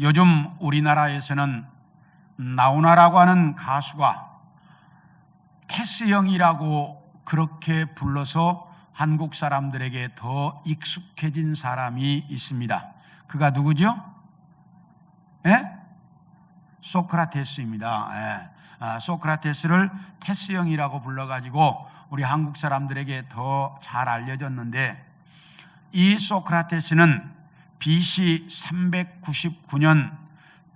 요즘 우리나라에서는 나훈아라고 하는 가수가 테스 형이라고 그렇게 불러서 한국 사람들에게 더 익숙해진 사람이 있습니다. 그가 누구죠? 소크라테스입니다. 소크라테스를 테스 형이라고 불러가지고 우리 한국 사람들에게 더 잘 알려졌는데, 이 소크라테스는 BC 399년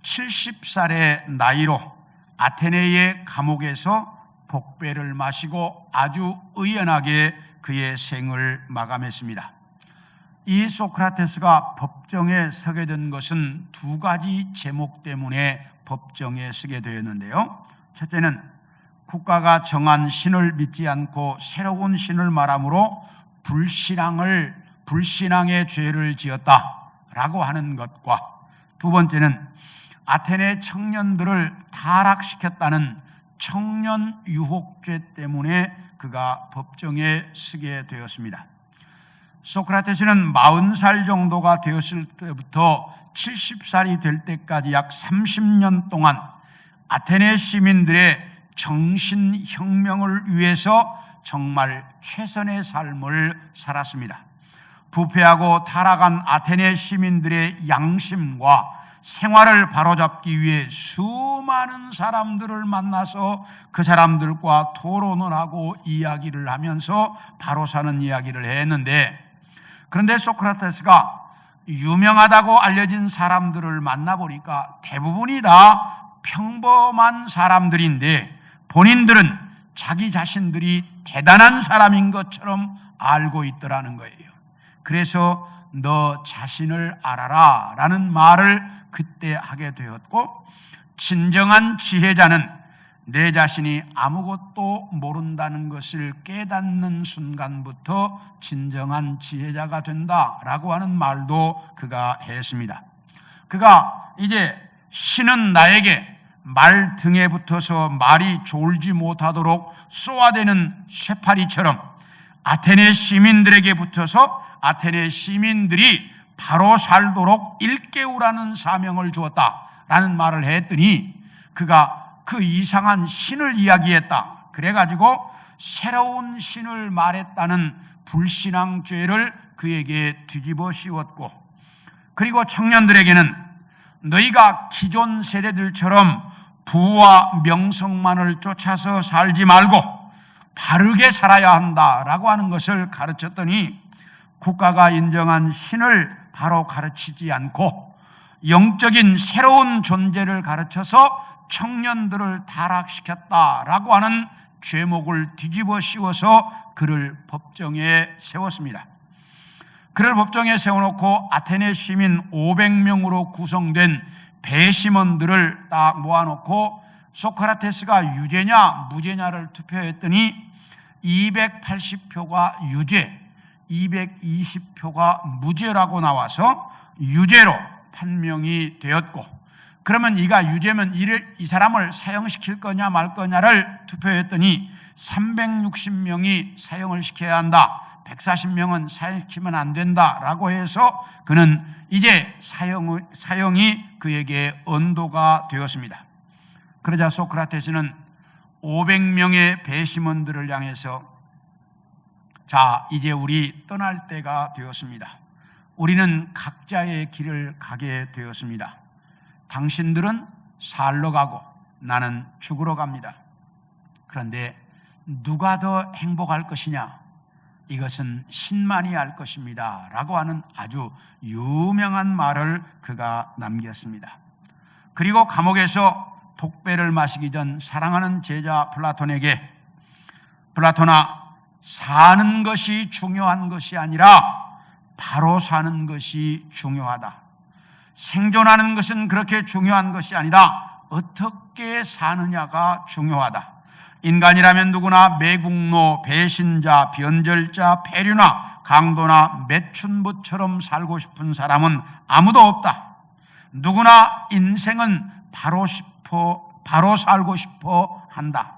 70살의 나이로 아테네의 감옥에서 독배를 마시고 아주 의연하게 그의 생을 마감했습니다. 이 소크라테스가 법정에 서게 된 것은 두 가지 제목 때문에 법정에 서게 되었는데요. 첫째는 국가가 정한 신을 믿지 않고 새로운 신을 말함으로 불신앙의 죄를 지었다라고 하는 것과, 두 번째는 아테네 청년들을 타락시켰다는 청년 유혹죄 때문에 그가 법정에 서게 되었습니다. 소크라테스는 40살 정도가 되었을 때부터 70살이 될 때까지 약 30년 동안 아테네 시민들의 정신혁명을 위해서 정말 최선의 삶을 살았습니다. 부패하고 타락한 아테네 시민들의 양심과 생활을 바로잡기 위해 수많은 사람들을 만나서 그 사람들과 토론을 하고 이야기를 하면서 바로 사는 이야기를 했는데, 그런데 소크라테스가 유명하다고 알려진 사람들을 만나보니까 대부분이 다 평범한 사람들인데 본인들은 자기 자신들이 대단한 사람인 것처럼 알고 있더라는 거예요. 그래서 너 자신을 알아라 라는 말을 그때 하게 되었고, 진정한 지혜자는 내 자신이 아무것도 모른다는 것을 깨닫는 순간부터 진정한 지혜자가 된다라고 하는 말도 그가 했습니다. 그가 이제 신은 나에게 말 등에 붙어서 말이 졸지 못하도록 쏘아대는 쇠파리처럼 아테네 시민들에게 붙어서 아테네 시민들이 바로 살도록 일깨우라는 사명을 주었다라는 말을 했더니, 그가 그 이상한 신을 이야기했다, 그래가지고 새로운 신을 말했다는 불신앙죄를 그에게 뒤집어 씌웠고, 그리고 청년들에게는 너희가 기존 세대들처럼 부와 명성만을 쫓아서 살지 말고 바르게 살아야 한다라고 하는 것을 가르쳤더니, 국가가 인정한 신을 바로 가르치지 않고 영적인 새로운 존재를 가르쳐서 청년들을 타락시켰다라고 하는 죄목을 뒤집어 씌워서 그를 법정에 세웠습니다. 그를 법정에 세워놓고 아테네 시민 500명으로 구성된 배심원들을 딱 모아놓고 소크라테스가 유죄냐 무죄냐를 투표했더니 280표가 유죄, 220표가 무죄라고 나와서 유죄로 판명이 되었고, 그러면 이가 유죄면 이 사람을 사형시킬 거냐 말 거냐를 투표했더니 360명이 사형을 시켜야 한다, 140명은 사형시키면 안 된다라고 해서 그는 이제 사형이 그에게 언도가 되었습니다. 그러자 소크라테스는 500명의 배심원들을 향해서, 자, 이제 우리 떠날 때가 되었습니다. 우리는 각자의 길을 가게 되었습니다. 당신들은 살러 가고 나는 죽으러 갑니다. 그런데 누가 더 행복할 것이냐? 이것은 신만이 알 것입니다 라고 하는 아주 유명한 말을 그가 남겼습니다. 그리고 감옥에서 독배를 마시기 전 사랑하는 제자 플라톤에게, 플라톤아, 사는 것이 중요한 것이 아니라 바로 사는 것이 중요하다. 생존하는 것은 그렇게 중요한 것이 아니라 어떻게 사느냐가 중요하다. 인간이라면 누구나 매국노, 배신자, 변절자, 폐류나 강도나 매춘부처럼 살고 싶은 사람은 아무도 없다. 누구나 인생은 바로 살고 싶어 한다.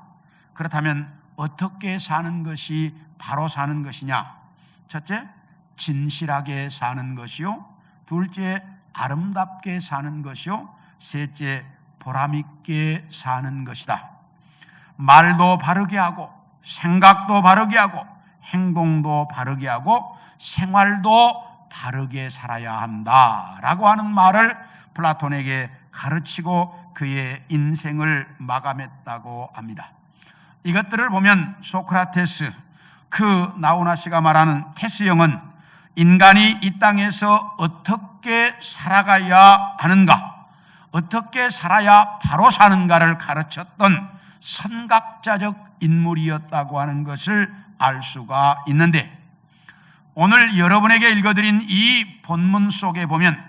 그렇다면 어떻게 사는 것이 바로 사는 것이냐? 첫째, 진실하게 사는 것이요. 둘째, 아름답게 사는 것이요, 셋째 보람있게 사는 것이다. 말도 바르게 하고 생각도 바르게 하고 행동도 바르게 하고 생활도 바르게 살아야 한다라고 하는 말을 플라톤에게 가르치고 그의 인생을 마감했다고 합니다. 이것들을 보면 소크라테스, 그 나우나 씨가 말하는 테스형은 인간이 이 땅에서 어떻게 살아가야 하는가, 어떻게 살아야 바로 사는가를 가르쳤던 선각자적 인물이었다고 하는 것을 알 수가 있는데, 오늘 여러분에게 읽어드린 이 본문 속에 보면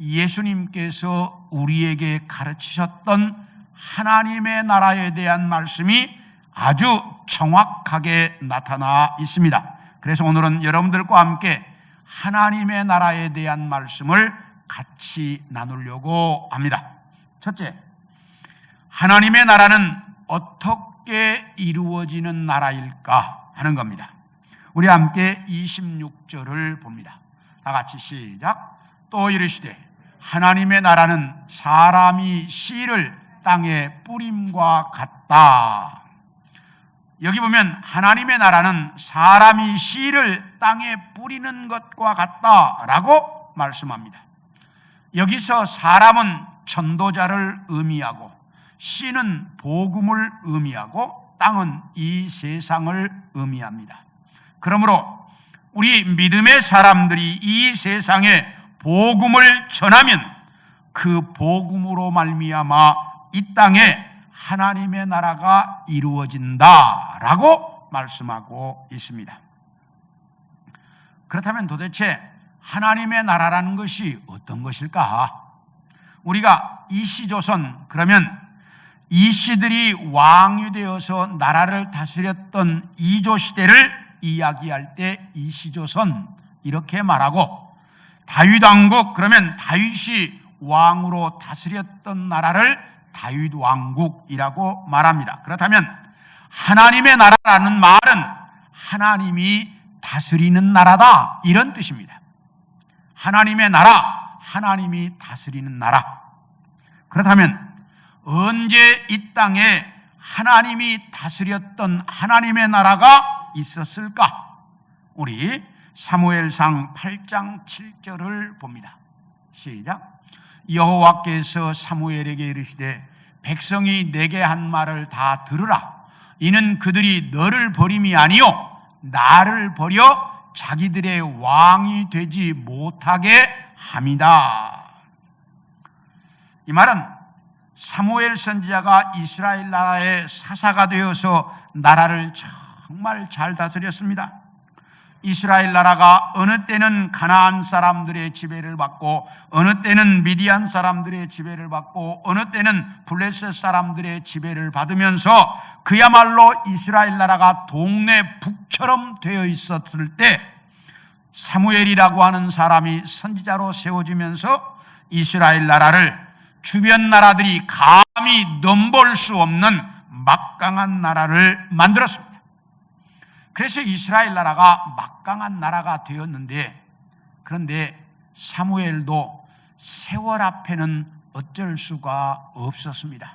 예수님께서 우리에게 가르치셨던 하나님의 나라에 대한 말씀이 아주 정확하게 나타나 있습니다. 그래서 오늘은 여러분들과 함께 하나님의 나라에 대한 말씀을 같이 나누려고 합니다. 첫째, 하나님의 나라는 어떻게 이루어지는 나라일까 하는 겁니다. 우리 함께 26절을 봅니다. 다 같이 시작. 또 이르시되 하나님의 나라는 사람이 씨를 땅에 뿌림과 같다. 여기 보면 하나님의 나라는 사람이 씨를 땅에 뿌리는 것과 같다라고 말씀합니다. 여기서 사람은 전도자를 의미하고 씨는 복음을 의미하고 땅은 이 세상을 의미합니다. 그러므로 우리 믿음의 사람들이 이 세상에 복음을 전하면 그 복음으로 말미암아 이 땅에 하나님의 나라가 이루어진다라고 말씀하고 있습니다. 그렇다면 도대체 하나님의 나라라는 것이 어떤 것일까? 우리가 이시조선, 그러면 이시들이 왕이 되어서 나라를 다스렸던 이조 시대를 이야기할 때 이시조선 이렇게 말하고, 다윗왕국, 그러면 다윗이 왕으로 다스렸던 나라를 다윗왕국이라고 말합니다. 그렇다면 하나님의 나라라는 말은 하나님이 다스리는 나라다, 이런 뜻입니다. 하나님의 나라, 하나님이 다스리는 나라. 그렇다면 언제 이 땅에 하나님이 다스렸던 하나님의 나라가 있었을까? 우리 사무엘상 8장 7절을 봅니다. 시작. 여호와께서 사무엘에게 이르시되 백성이 내게 한 말을 다 들으라. 이는 그들이 너를 버림이 아니요 나를 버려 자기들의 왕이 되지 못하게 함이다. 이 말은 사무엘 선지자가 이스라엘 나라의 사사가 되어서 나라를 정말 잘 다스렸습니다. 이스라엘 나라가 어느 때는 가나안 사람들의 지배를 받고, 어느 때는 미디안 사람들의 지배를 받고, 어느 때는 블레셋 사람들의 지배를 받으면서 그야말로 이스라엘 나라가 동네 북처럼 되어 있었을 때 사무엘이라고 하는 사람이 선지자로 세워지면서 이스라엘 나라를 주변 나라들이 감히 넘볼 수 없는 막강한 나라를 만들었습니다. 그래서 이스라엘 나라가 막강한 나라가 되었는데, 그런데 사무엘도 세월 앞에는 어쩔 수가 없었습니다.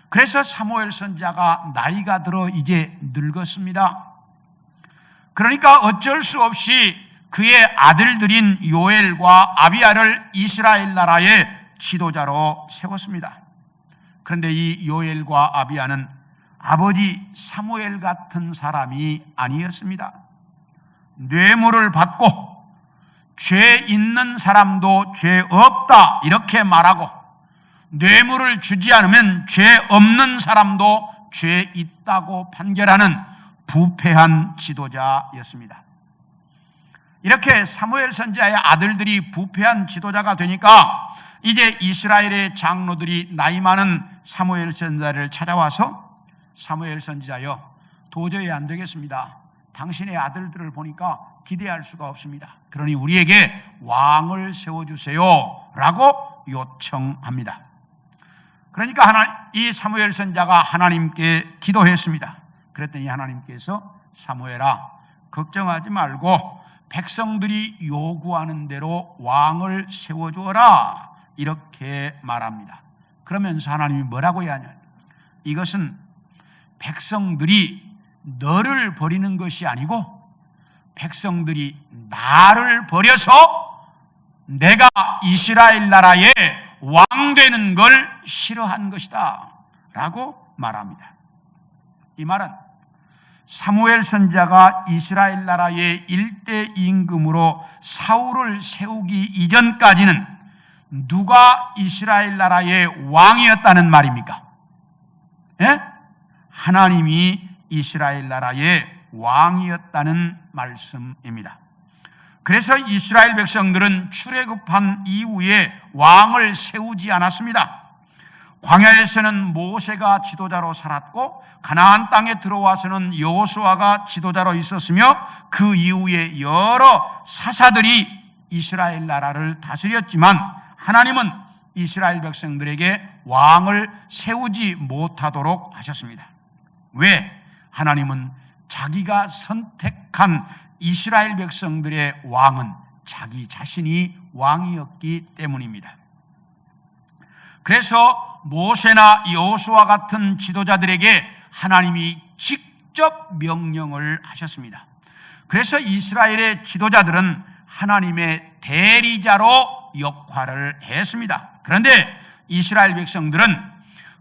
그래서 사무엘 선지자가 나이가 들어 이제 늙었습니다. 그러니까 어쩔 수 없이 그의 아들들인 요엘과 아비야를 이스라엘 나라의 지도자로 세웠습니다. 그런데 이 요엘과 아비야는 아버지 사무엘 같은 사람이 아니었습니다. 뇌물을 받고 죄 있는 사람도 죄 없다 이렇게 말하고, 뇌물을 주지 않으면 죄 없는 사람도 죄 있다고 판결하는 부패한 지도자였습니다. 이렇게 사무엘 선지자의 아들들이 부패한 지도자가 되니까 이제 이스라엘의 장로들이 나이 많은 사무엘 선지자를 찾아와서, 사무엘 선지자여, 도저히 안 되겠습니다. 당신의 아들들을 보니까 기대할 수가 없습니다. 그러니 우리에게 왕을 세워주세요 라고 요청합니다. 그러니까 이 사무엘 선지자가 하나님께 기도했습니다. 그랬더니 하나님께서 사무엘아, 걱정하지 말고 백성들이 요구하는 대로 왕을 세워주어라, 이렇게 말합니다. 그러면서 하나님이 뭐라고 해야 하냐? 이것은 백성들이 너를 버리는 것이 아니고 백성들이 나를 버려서 내가 이스라엘 나라의 왕 되는 걸 싫어한 것이다 라고 말합니다. 이 말은 사무엘 선지자가 이스라엘 나라의 일대 임금으로 사울을 세우기 이전까지는 누가 이스라엘 나라의 왕이었다는 말입니까? 예? 하나님이 이스라엘 나라의 왕이었다는 말씀입니다. 그래서 이스라엘 백성들은 출애굽한 이후에 왕을 세우지 않았습니다. 광야에서는 모세가 지도자로 살았고 가나안 땅에 들어와서는 여호수아가 지도자로 있었으며 그 이후에 여러 사사들이 이스라엘 나라를 다스렸지만 하나님은 이스라엘 백성들에게 왕을 세우지 못하도록 하셨습니다. 왜? 하나님은 자기가 선택한 이스라엘 백성들의 왕은 자기 자신이 왕이었기 때문입니다. 그래서 모세나 여호수아 같은 지도자들에게 하나님이 직접 명령을 하셨습니다. 그래서 이스라엘의 지도자들은 하나님의 대리자로 역할을 했습니다. 그런데 이스라엘 백성들은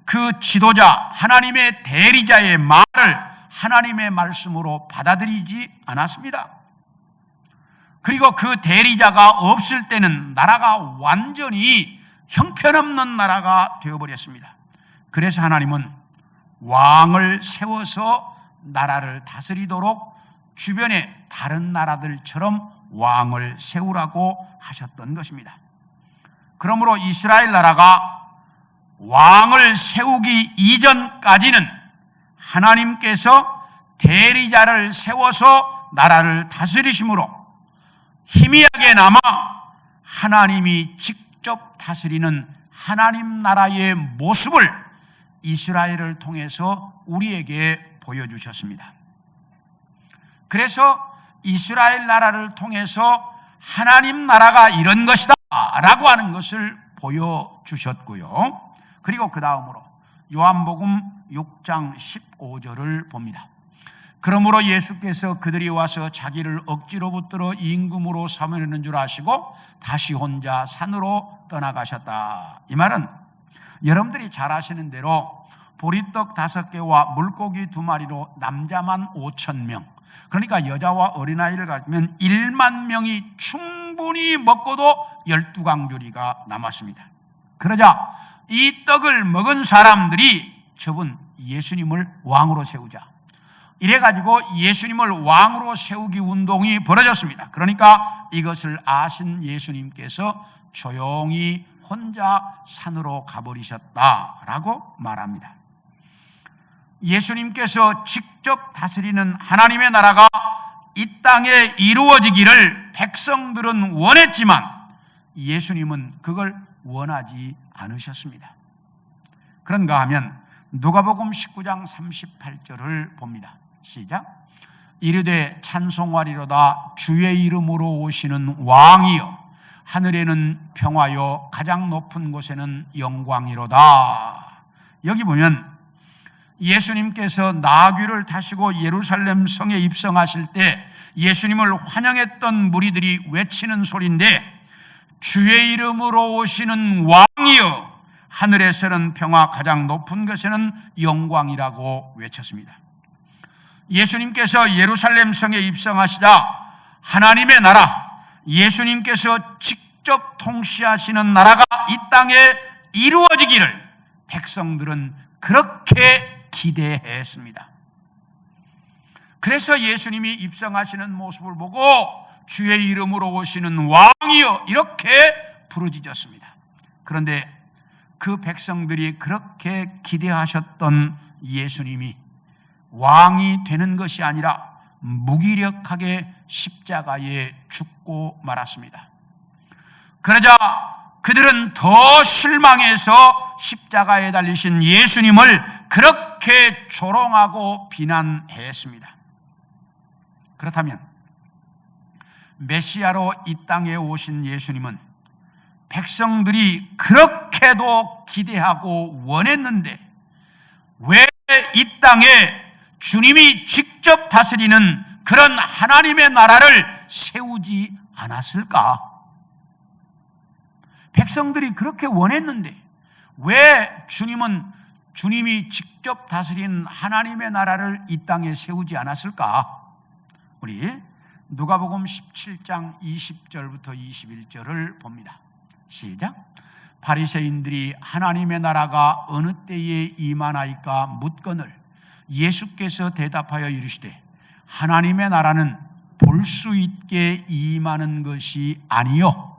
그 지도자, 하나님의 대리자의 말을 하나님의 말씀으로 받아들이지 않았습니다. 그리고 그 대리자가 없을 때는 나라가 완전히 형편없는 나라가 되어버렸습니다. 그래서 하나님은 왕을 세워서 나라를 다스리도록 주변의 다른 나라들처럼 왕을 세우라고 하셨던 것입니다. 그러므로 이스라엘 나라가 왕을 세우기 이전까지는 하나님께서 대리자를 세워서 나라를 다스리심으로 희미하게나마 하나님이 직접 다스리는 하나님 나라의 모습을 이스라엘을 통해서 우리에게 보여주셨습니다. 그래서 이스라엘 나라를 통해서 하나님 나라가 이런 것이다 라고 하는 것을 보여주셨고요. 그리고 그 다음으로 요한복음 6장 15절을 봅니다. 그러므로 예수께서 그들이 와서 자기를 억지로 붙들어 임금으로 삼으려는 줄 아시고 다시 혼자 산으로 떠나가셨다. 이 말은 여러분들이 잘 아시는 대로 보리떡 5개와 물고기 2마리로 남자만 5,000명, 그러니까 여자와 어린아이를 가지면 1만 명이 충분히 먹고도 12강주리가 남았습니다. 그러자 이 떡을 먹은 사람들이 저분 예수님을 왕으로 세우자, 이래가지고 예수님을 왕으로 세우기 운동이 벌어졌습니다. 그러니까 이것을 아신 예수님께서 조용히 혼자 산으로 가버리셨다라고 말합니다. 예수님께서 직접 다스리는 하나님의 나라가 이 땅에 이루어지기를 백성들은 원했지만 예수님은 그걸 원하지 않으셨습니다. 그런가 하면 누가복음 19장 38절을 봅니다. 시작. 이르되 찬송하리로다 주의 이름으로 오시는 왕이여, 하늘에는 평화요 가장 높은 곳에는 영광이로다. 여기 보면 예수님께서 나귀를 타시고 예루살렘 성에 입성하실 때 예수님을 환영했던 무리들이 외치는 소리인데, 주의 이름으로 오시는 왕이여, 하늘에서는 평화 가장 높은 곳에는 영광이라고 외쳤습니다. 예수님께서 예루살렘 성에 입성하시자 하나님의 나라, 예수님께서 직접 통치하시는 나라가 이 땅에 이루어지기를 백성들은 그렇게 기대했습니다. 그래서 예수님이 입성하시는 모습을 보고 주의 이름으로 오시는 왕이여 이렇게 부르짖었습니다. 그런데 그 백성들이 그렇게 기대하셨던 예수님이 왕이 되는 것이 아니라 무기력하게 십자가에 죽고 말았습니다. 그러자 그들은 더 실망해서 십자가에 달리신 예수님을 그렇게 조롱하고 비난했습니다. 그렇다면 메시아로 이 땅에 오신 예수님은 백성들이 그렇게도 기대하고 원했는데 왜 이 땅에 주님이 직접 다스리는 그런 하나님의 나라를 세우지 않았을까? 백성들이 그렇게 원했는데 왜 주님이 직접 다스리는 하나님의 나라를 이 땅에 세우지 않았을까? 우리 누가복음 17장 20절부터 21절을 봅니다. 시작. 바리새인들이 하나님의 나라가 어느 때에 임하나이까 묻거늘 예수께서 대답하여 이르시되 하나님의 나라는 볼 수 있게 임하는 것이 아니요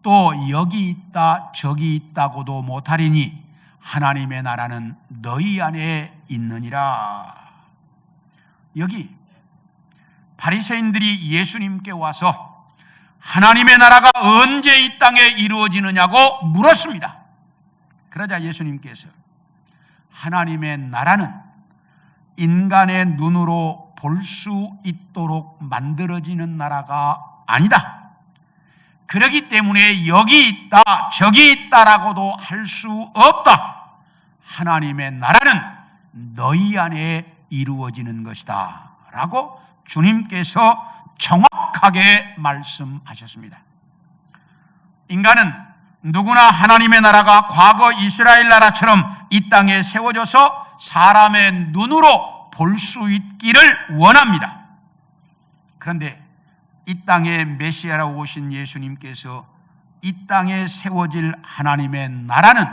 또 여기 있다 저기 있다고도 못하리니 하나님의 나라는 너희 안에 있느니라. 여기 바리새인들이 예수님께 와서 하나님의 나라가 언제 이 땅에 이루어지느냐고 물었습니다. 그러자 예수님께서 하나님의 나라는 인간의 눈으로 볼 수 있도록 만들어지는 나라가 아니다. 그렇기 때문에 여기 있다 저기 있다라고도 할 수 없다. 하나님의 나라는 너희 안에 이루어지는 것이다 라고 주님께서 정확하게 말씀하셨습니다. 인간은 누구나 하나님의 나라가 과거 이스라엘 나라처럼 이 땅에 세워져서 사람의 눈으로 볼 수 있기를 원합니다. 그런데 이 땅에 메시아로 오신 예수님께서 이 땅에 세워질 하나님의 나라는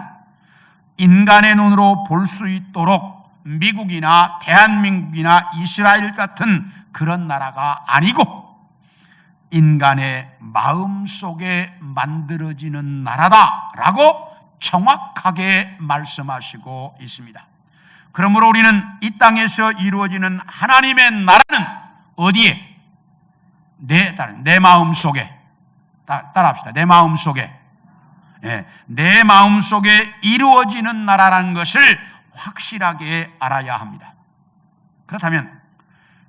인간의 눈으로 볼 수 있도록 미국이나 대한민국이나 이스라엘 같은 그런 나라가 아니고 인간의 마음 속에 만들어지는 나라다라고 정확하게 말씀하시고 있습니다. 그러므로 우리는 이 땅에서 이루어지는 하나님의 나라는 어디에? 내 마음 속에. 따라합시다. 내 마음 속에. 내 마음 속에 이루어지는 나라라는 것을 확실하게 알아야 합니다. 그렇다면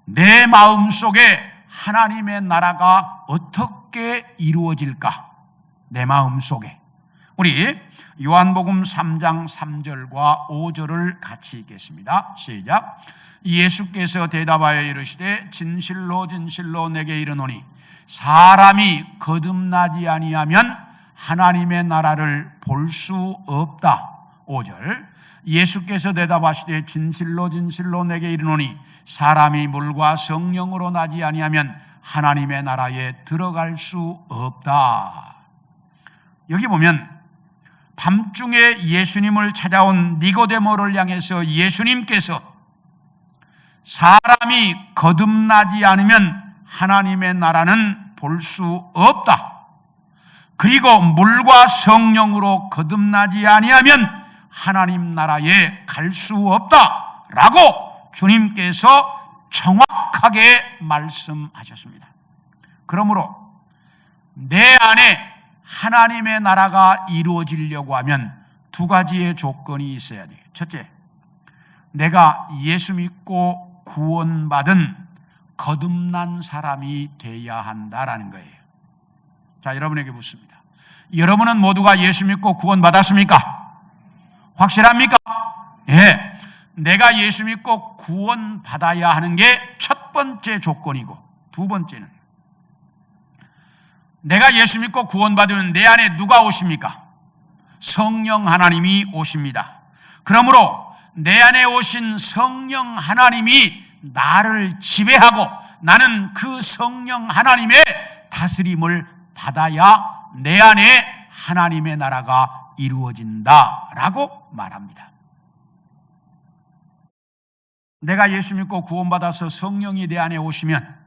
내 마음 속에 하나님의 나라가 어떻게 이루어질까? 내 마음 속에. 우리 요한복음 3장 3절과 5절을 같이 읽겠습니다. 시작. 예수께서 대답하여 이르시되 진실로 진실로 내게 이르노니 사람이 거듭나지 아니하면 하나님의 나라를 볼 수 없다. 5절. 예수께서 대답하시되 진실로 진실로 내게 이르노니 사람이 물과 성령으로 나지 아니하면 하나님의 나라에 들어갈 수 없다. 여기 보면 밤중에 예수님을 찾아온 니고데모를 향해서 예수님께서 사람이 거듭나지 않으면 하나님의 나라는 볼 수 없다. 그리고 물과 성령으로 거듭나지 아니하면 하나님 나라에 갈 수 없다라고 주님께서 정확하게 말씀하셨습니다. 그러므로 내 안에 하나님의 나라가 이루어지려고 하면 두 가지의 조건이 있어야 돼요. 첫째, 내가 예수 믿고 구원받은 거듭난 사람이 돼야 한다라는 거예요. 자, 여러분에게 묻습니다. 여러분은 모두가 예수 믿고 구원받았습니까? 확실합니까? 예. 내가 예수 믿고 구원받아야 하는 게 첫 번째 조건이고, 두 번째는 내가 예수 믿고 구원받으면 내 안에 누가 오십니까? 성령 하나님이 오십니다. 그러므로 내 안에 오신 성령 하나님이 나를 지배하고 나는 그 성령 하나님의 다스림을 받아야 내 안에 하나님의 나라가 이루어진다라고 말합니다. 내가 예수 믿고 구원받아서 성령이 내 안에 오시면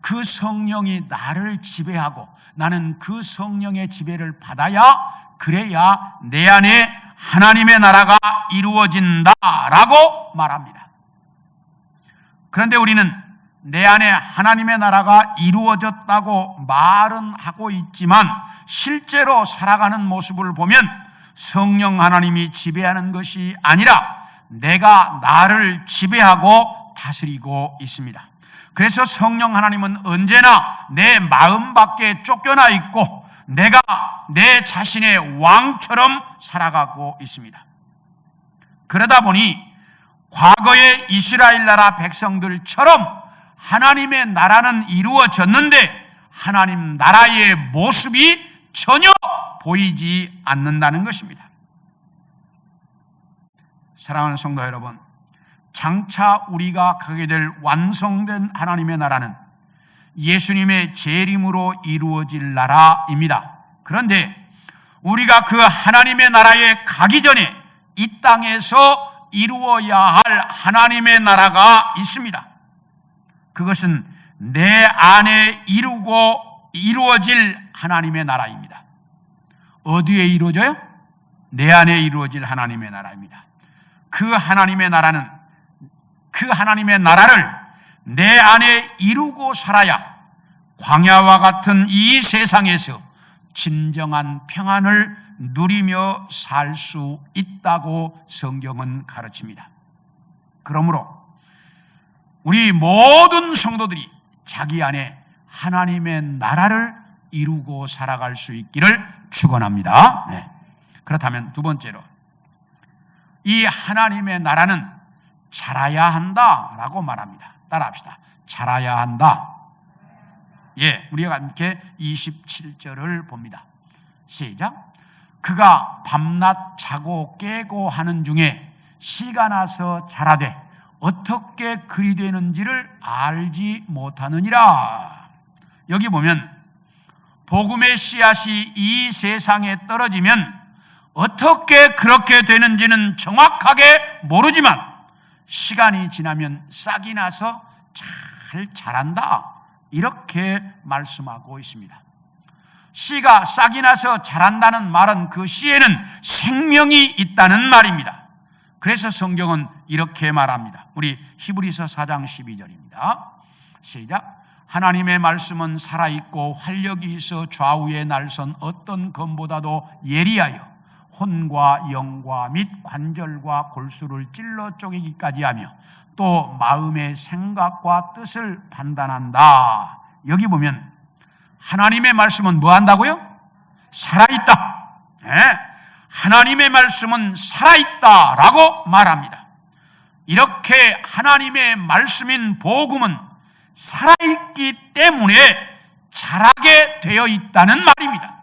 그 성령이 나를 지배하고 나는 그 성령의 지배를 받아야 그래야 내 안에 하나님의 나라가 이루어진다라고 말합니다. 그런데 우리는 내 안에 하나님의 나라가 이루어졌다고 말은 하고 있지만 실제로 살아가는 모습을 보면 성령 하나님이 지배하는 것이 아니라 내가 나를 지배하고 다스리고 있습니다. 그래서 성령 하나님은 언제나 내 마음 밖에 쫓겨나 있고 내가 내 자신의 왕처럼 살아가고 있습니다. 그러다 보니 과거의 이스라엘 나라 백성들처럼 하나님의 나라는 이루어졌는데 하나님 나라의 모습이 전혀 보이지 않는다는 것입니다. 사랑하는 성도 여러분, 장차 우리가 가게 될 완성된 하나님의 나라는 예수님의 재림으로 이루어질 나라입니다. 그런데 우리가 그 하나님의 나라에 가기 전에 이 땅에서 이루어야 할 하나님의 나라가 있습니다. 그것은 내 안에 이루어질 하나님의 나라입니다. 어디에 이루어져요? 내 안에 이루어질 하나님의 나라입니다. 그 하나님의 나라를 내 안에 이루고 살아야 광야와 같은 이 세상에서 진정한 평안을 누리며 살 수 있다고 성경은 가르칩니다. 그러므로 우리 모든 성도들이 자기 안에 하나님의 나라를 이루고 살아갈 수 있기를 축원합니다. 네. 그렇다면 두 번째로 이 하나님의 나라는 자라야 한다라고 말합니다. 따라합시다. 자라야 한다. 예, 우리가 함께 27절을 봅니다. 시작. 그가 밤낮 자고 깨고 하는 중에 씨가 나서 자라되 어떻게 그리 되는지를 알지 못하느니라. 여기 보면 복음의 씨앗이 이 세상에 떨어지면 어떻게 그렇게 되는지는 정확하게 모르지만 시간이 지나면 싹이 나서 잘 자란다, 이렇게 말씀하고 있습니다. 씨가 싹이 나서 자란다는 말은 그 씨에는 생명이 있다는 말입니다. 그래서 성경은 이렇게 말합니다. 우리 히브리서 4장 12절입니다. 시작. 하나님의 말씀은 살아있고 활력이 있어 좌우에 날선 어떤 검보다도 예리하여 혼과 영과 및 관절과 골수를 찔러 쪼개기까지 하며 또 마음의 생각과 뜻을 판단한다. 여기 보면 하나님의 말씀은 뭐 한다고요? 살아있다. 네. 하나님의 말씀은 살아있다라고 말합니다. 이렇게 하나님의 말씀인 복음은 살아있기 때문에 자라게 되어 있다는 말입니다.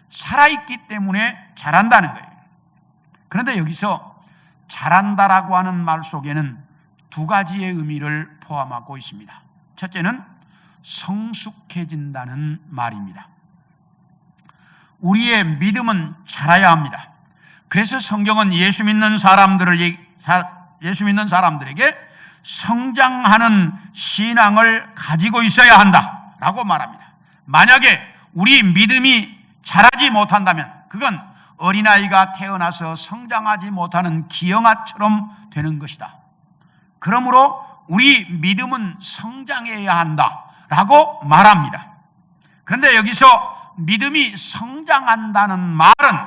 살아있기 때문에 자란다는 거예요. 그런데 여기서 자란다라고 하는 말 속에는 두 가지의 의미를 포함하고 있습니다. 첫째는 성숙해진다는 말입니다. 우리의 믿음은 자라야 합니다. 그래서 성경은 예수 믿는 사람들에게 성장하는 신앙을 가지고 있어야 한다라고 말합니다. 만약에 우리 믿음이 자라지 못한다면 그건 어린아이가 태어나서 성장하지 못하는 기형아처럼 되는 것이다. 그러므로 우리 믿음은 성장해야 한다라고 말합니다. 그런데 여기서 믿음이 성장한다는 말은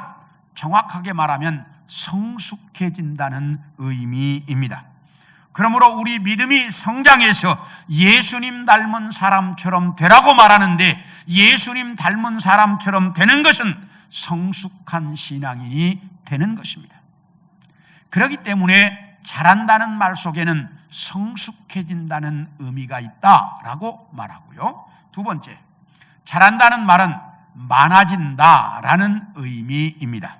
정확하게 말하면 성숙해진다는 의미입니다. 그러므로 우리 믿음이 성장해서 예수님 닮은 사람처럼 되라고 말하는데 예수님 닮은 사람처럼 되는 것은 성숙한 신앙인이 되는 것입니다. 그렇기 때문에 자란다는 말 속에는 성숙해진다는 의미가 있다라고 말하고요. 두 번째, 자란다는 말은 많아진다라는 의미입니다.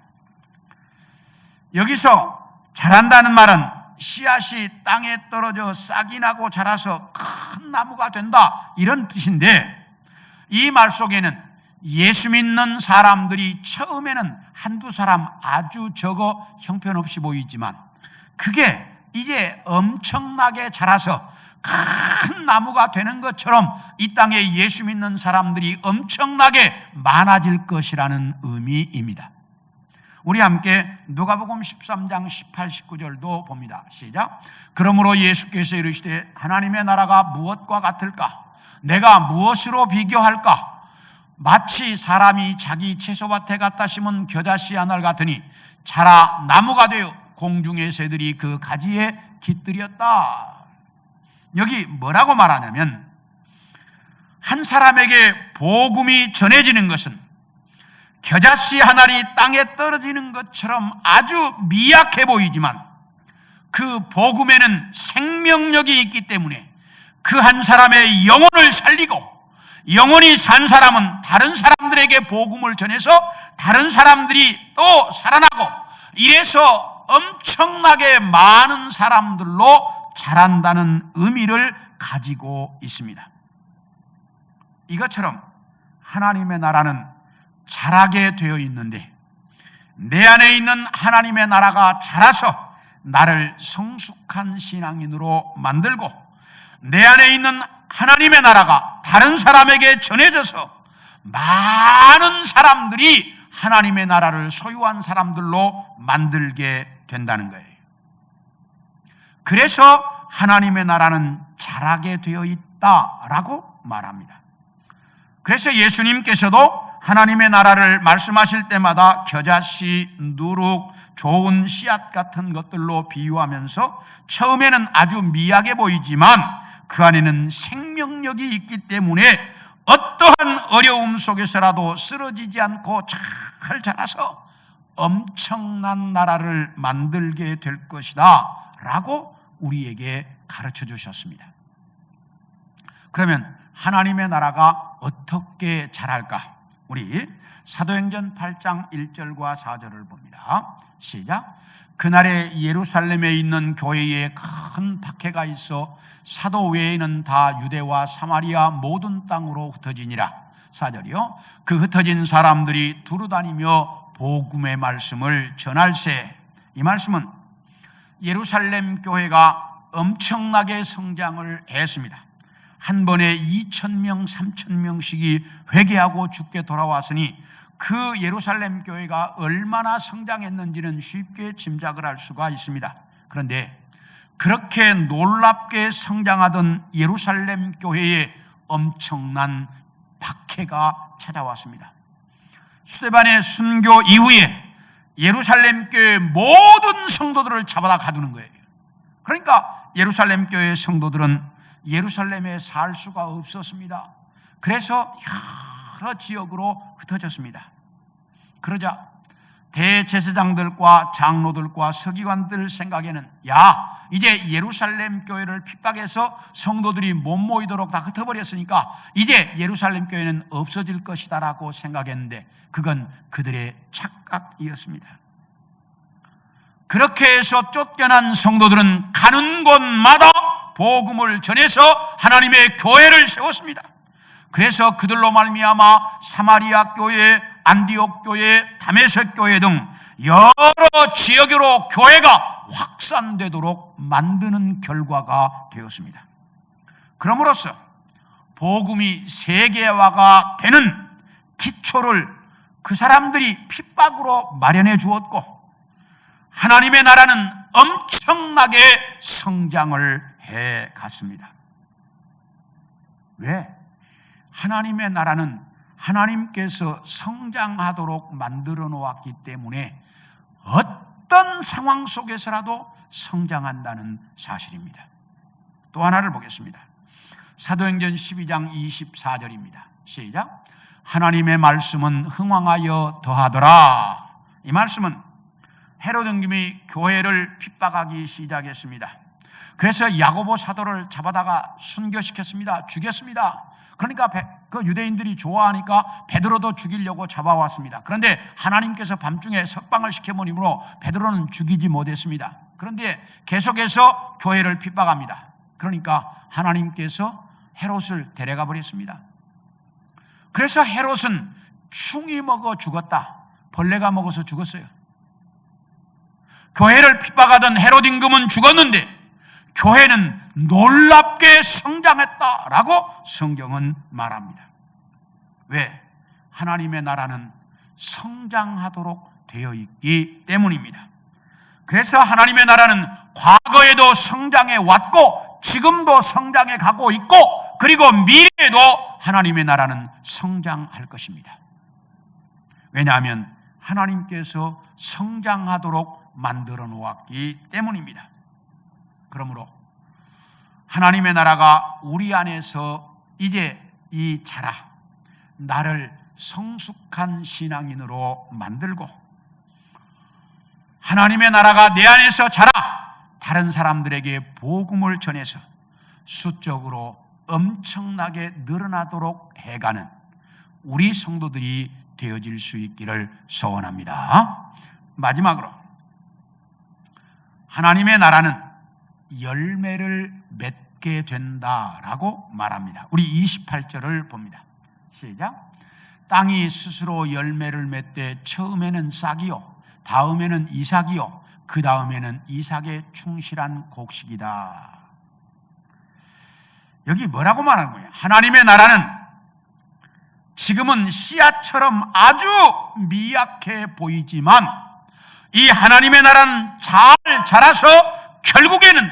여기서 자란다는 말은 씨앗이 땅에 떨어져 싹이 나고 자라서 큰 나무가 된다, 이런 뜻인데 이 말 속에는 예수 믿는 사람들이 처음에는 한두 사람 아주 적어 형편없이 보이지만 그게 이제 엄청나게 자라서 큰 나무가 되는 것처럼 이 땅에 예수 믿는 사람들이 엄청나게 많아질 것이라는 의미입니다. 우리 함께 누가복음 13장 18, 19절도 봅니다. 시작. 그러므로 예수께서 이르시되 하나님의 나라가 무엇과 같을까? 내가 무엇으로 비교할까? 마치 사람이 자기 채소밭에 갖다 심은 겨자씨 하나를 같으니 자라 나무가 되어 공중의 새들이 그 가지에 깃들였다. 여기 뭐라고 말하냐면 한 사람에게 복음이 전해지는 것은 겨자씨 한 알이 땅에 떨어지는 것처럼 아주 미약해 보이지만 그 복음에는 생명력이 있기 때문에 그 한 사람의 영혼을 살리고 영혼이 산 사람은 다른 사람들에게 복음을 전해서 다른 사람들이 또 살아나고 이래서 엄청나게 많은 사람들로 자란다는 의미를 가지고 있습니다. 이것처럼 하나님의 나라는 자라게 되어 있는데 내 안에 있는 하나님의 나라가 자라서 나를 성숙한 신앙인으로 만들고 내 안에 있는 하나님의 나라가 다른 사람에게 전해져서 많은 사람들이 하나님의 나라를 소유한 사람들로 만들게 된다는 거예요. 그래서 하나님의 나라는 자라게 되어 있다라고 말합니다. 그래서 예수님께서도 하나님의 나라를 말씀하실 때마다 겨자씨, 누룩, 좋은 씨앗 같은 것들로 비유하면서 처음에는 아주 미약해 보이지만 그 안에는 생명력이 있기 때문에 어떠한 어려움 속에서라도 쓰러지지 않고 잘 자라서 엄청난 나라를 만들게 될 것이다 라고 우리에게 가르쳐 주셨습니다. 그러면 하나님의 나라가 어떻게 자랄까? 우리 사도행전 8장 1절과 4절을 봅니다. 시작. 그날에 예루살렘에 있는 교회에 큰 박해가 있어 사도 외에는 다 유대와 사마리아 모든 땅으로 흩어지니라. 4절이요. 그 흩어진 사람들이 두루다니며 복음의 말씀을 전할세. 이 말씀은 예루살렘 교회가 엄청나게 성장을 했습니다. 한 번에 2,000명, 3,000명씩이 회개하고 죽게 돌아왔으니 그 예루살렘 교회가 얼마나 성장했는지는 쉽게 짐작을 할 수가 있습니다. 그런데 그렇게 놀랍게 성장하던 예루살렘 교회에 엄청난 박해가 찾아왔습니다. 스데반의 순교 이후에 예루살렘 교회 모든 성도들을 잡아다 가두는 거예요. 그러니까 예루살렘 교회 성도들은 예루살렘에 살 수가 없었습니다. 그래서 여러 지역으로 흩어졌습니다. 그러자 대제사장들과 장로들과 서기관들 생각에는 이제 예루살렘 교회를 핍박해서 성도들이 못 모이도록 다 흩어버렸으니까 이제 예루살렘 교회는 없어질 것이다라고 생각했는데 그건 그들의 착각이었습니다. 그렇게 해서 쫓겨난 성도들은 가는 곳마다 복음을 전해서 하나님의 교회를 세웠습니다. 그래서 그들로 말미암아 사마리아 교회, 안디옥 교회, 다메섹 교회 등 여러 지역으로 교회가 확산되도록 만드는 결과가 되었습니다. 그럼으로써 복음이 세계화가 되는 기초를 그 사람들이 핍박으로 마련해 주었고 하나님의 나라는 엄청나게 성장을 해 갔습니다. 왜? 하나님의 나라는 하나님께서 성장하도록 만들어 놓았기 때문에 어떤 상황 속에서라도 성장한다는 사실입니다. 또 하나를 보겠습니다. 사도행전 12장 24절입니다. 시작. 하나님의 말씀은 흥왕하여 더하더라. 이 말씀은 헤롯 왕이 교회를 핍박하기 시작했습니다. 그래서 야고보 사도를 잡아다가 순교시켰습니다. 죽였습니다. 그러니까 그 유대인들이 좋아하니까 베드로도 죽이려고 잡아왔습니다. 그런데 하나님께서 밤중에 석방을 시켜버리므로 베드로는 죽이지 못했습니다. 그런데 계속해서 교회를 핍박합니다. 그러니까 하나님께서 헤롯을 데려가 버렸습니다. 그래서 헤롯은 충이 먹어 죽었다. 벌레가 먹어서 죽었어요. 교회를 핍박하던 헤롯 임금은 죽었는데 교회는 놀랍게 성장했다라고 성경은 말합니다. 왜? 하나님의 나라는 성장하도록 되어 있기 때문입니다. 그래서 하나님의 나라는 과거에도 성장해 왔고 지금도 성장해 가고 있고 그리고 미래에도 하나님의 나라는 성장할 것입니다. 왜냐하면 하나님께서 성장하도록 만들어 놓았기 때문입니다. 그러므로 하나님의 나라가 우리 안에서 이제 이 자라 나를 성숙한 신앙인으로 만들고, 하나님의 나라가 내 안에서 자라 다른 사람들에게 복음을 전해서 수적으로 엄청나게 늘어나도록 해가는 우리 성도들이 되어질 수 있기를 소원합니다. 마지막으로, 하나님의 나라는 열매를 맺게 된다라고 말합니다. 우리 28절을 봅니다. 시작. 땅이 스스로 열매를 맺되 처음에는 싹이요, 다음에는 이삭이요, 그 다음에는 이삭의 충실한 곡식이다. 여기 뭐라고 말하는 거예요? 하나님의 나라는 지금은 씨앗처럼 아주 미약해 보이지만 이 하나님의 나라는 잘 자라서 결국에는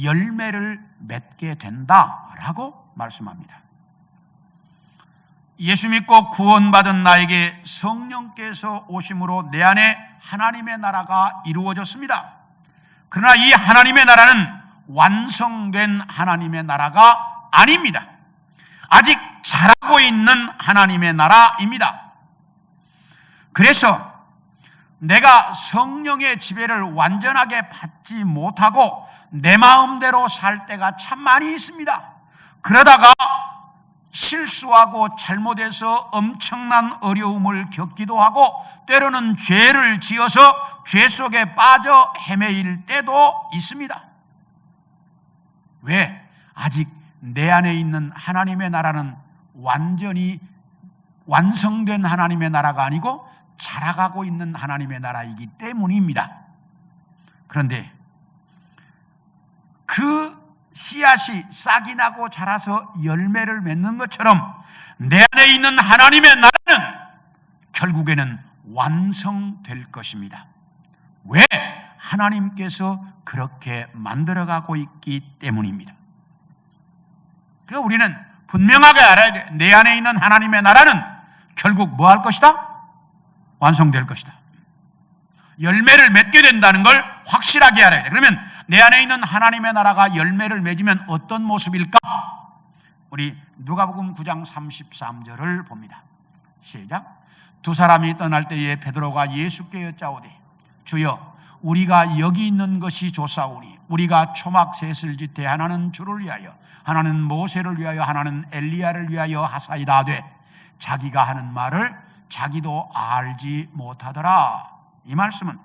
열매를 맺게 된다라고 말씀합니다. 예수 믿고 구원받은 나에게 성령께서 오심으로 내 안에 하나님의 나라가 이루어졌습니다. 그러나 이 하나님의 나라는 완성된 하나님의 나라가 아닙니다. 아직 자라고 있는 하나님의 나라입니다. 그래서 내가 성령의 지배를 완전하게 받지 못하고 내 마음대로 살 때가 참 많이 있습니다. 그러다가 실수하고 잘못해서 엄청난 어려움을 겪기도 하고 때로는 죄를 지어서 죄 속에 빠져 헤매일 때도 있습니다. 왜? 아직 내 안에 있는 하나님의 나라는 완전히 완성된 하나님의 나라가 아니고 자라가고 있는 하나님의 나라이기 때문입니다. 그런데 그 씨앗이 싹이 나고 자라서 열매를 맺는 것처럼 내 안에 있는 하나님의 나라는 결국에는 완성될 것입니다. 왜? 하나님께서 그렇게 만들어가고 있기 때문입니다. 그래서 우리는 분명하게 알아야 돼. 내 안에 있는 하나님의 나라는 결국 뭐 할 것이다? 완성될 것이다. 열매를 맺게 된다는 걸 확실하게 알아야 돼. 그러면 내 안에 있는 하나님의 나라가 열매를 맺으면 어떤 모습일까? 우리 누가복음 9장 33절을 봅니다. 시작. 두 사람이 떠날 때에 베드로가 예수께 여짜오되 주여 우리가 여기 있는 것이 좋사오니 우리가 초막 셋을 짓되 하나는 주를 위하여 하나는 모세를 위하여 하나는 엘리야를 위하여 하사이다 하되 자기가 하는 말을 자기도 알지 못하더라. 이 말씀은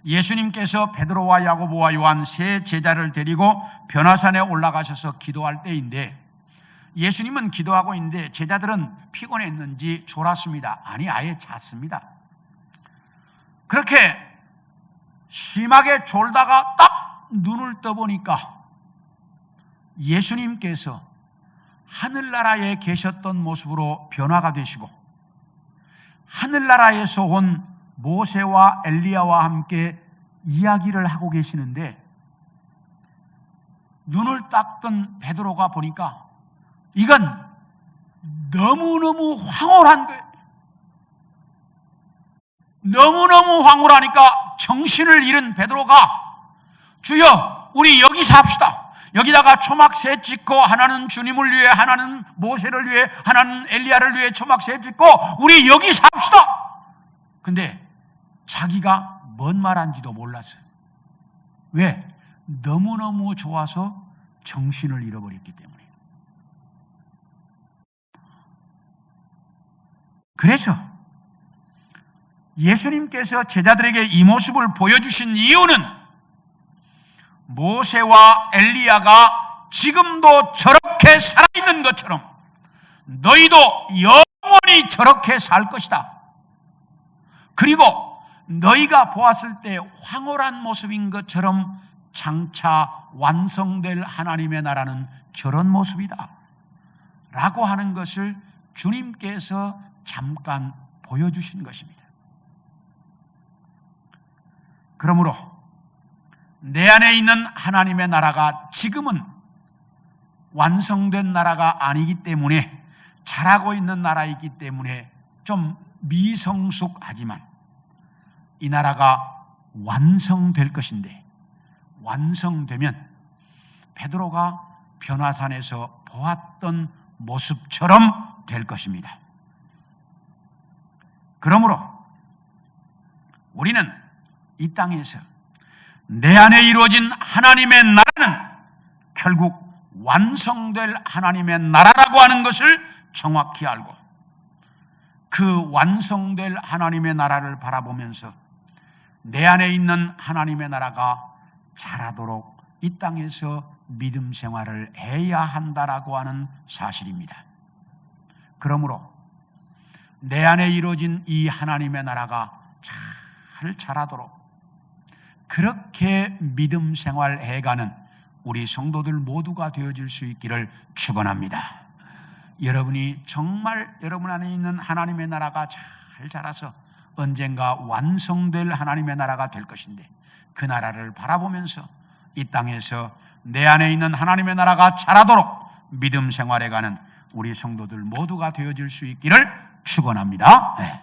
예수님께서 베드로와 야고보와 요한 세 제자를 데리고 변화산에 올라가셔서 기도할 때인데, 예수님은 기도하고 있는데 제자들은 피곤했는지 졸았습니다. 아니, 아예 잤습니다. 그렇게 심하게 졸다가 딱 눈을 떠보니까 예수님께서 하늘나라에 계셨던 모습으로 변화가 되시고 하늘나라에서 온 모세와 엘리야와 함께 이야기를 하고 계시는데, 눈을 딱 뜬 베드로가 보니까 이건 너무너무 황홀한 거예요. 너무너무 황홀하니까 정신을 잃은 베드로가 주여 우리 여기 삽시다. 여기다가 초막 셋 짓고 하나는 주님을 위해 하나는 모세를 위해 하나는 엘리야를 위해 초막 셋 짓고 우리 여기 삽시다. 근데 자기가 뭔 말한지도 몰랐어요. 왜? 너무너무 좋아서 정신을 잃어버렸기 때문에. 그래서 예수님께서 제자들에게 이 모습을 보여주신 이유는 모세와 엘리야가 지금도 저렇게 살아있는 것처럼 너희도 영원히 저렇게 살 것이다. 그리고 너희가 보았을 때 황홀한 모습인 것처럼 장차 완성될 하나님의 나라는 저런 모습이다 라고 하는 것을 주님께서 잠깐 보여주신 것입니다. 그러므로 내 안에 있는 하나님의 나라가 지금은 완성된 나라가 아니기 때문에, 자라고 있는 나라이기 때문에 좀 미성숙하지만 이 나라가 완성될 것인데, 완성되면 베드로가 변화산에서 보았던 모습처럼 될 것입니다. 그러므로 우리는 이 땅에서 내 안에 이루어진 하나님의 나라는 결국 완성될 하나님의 나라라고 하는 것을 정확히 알고 그 완성될 하나님의 나라를 바라보면서 내 안에 있는 하나님의 나라가 자라도록 이 땅에서 믿음 생활을 해야 한다라고 하는 사실입니다. 그러므로 내 안에 이루어진 이 하나님의 나라가 잘 자라도록 그렇게 믿음 생활 해가는 우리 성도들 모두가 되어질 수 있기를 축원합니다. 여러분이 정말 여러분 안에 있는 하나님의 나라가 잘 자라서 언젠가 완성될 하나님의 나라가 될 것인데 그 나라를 바라보면서 이 땅에서 내 안에 있는 하나님의 나라가 자라도록 믿음 생활해가는 우리 성도들 모두가 되어질 수 있기를 축원합니다. 네.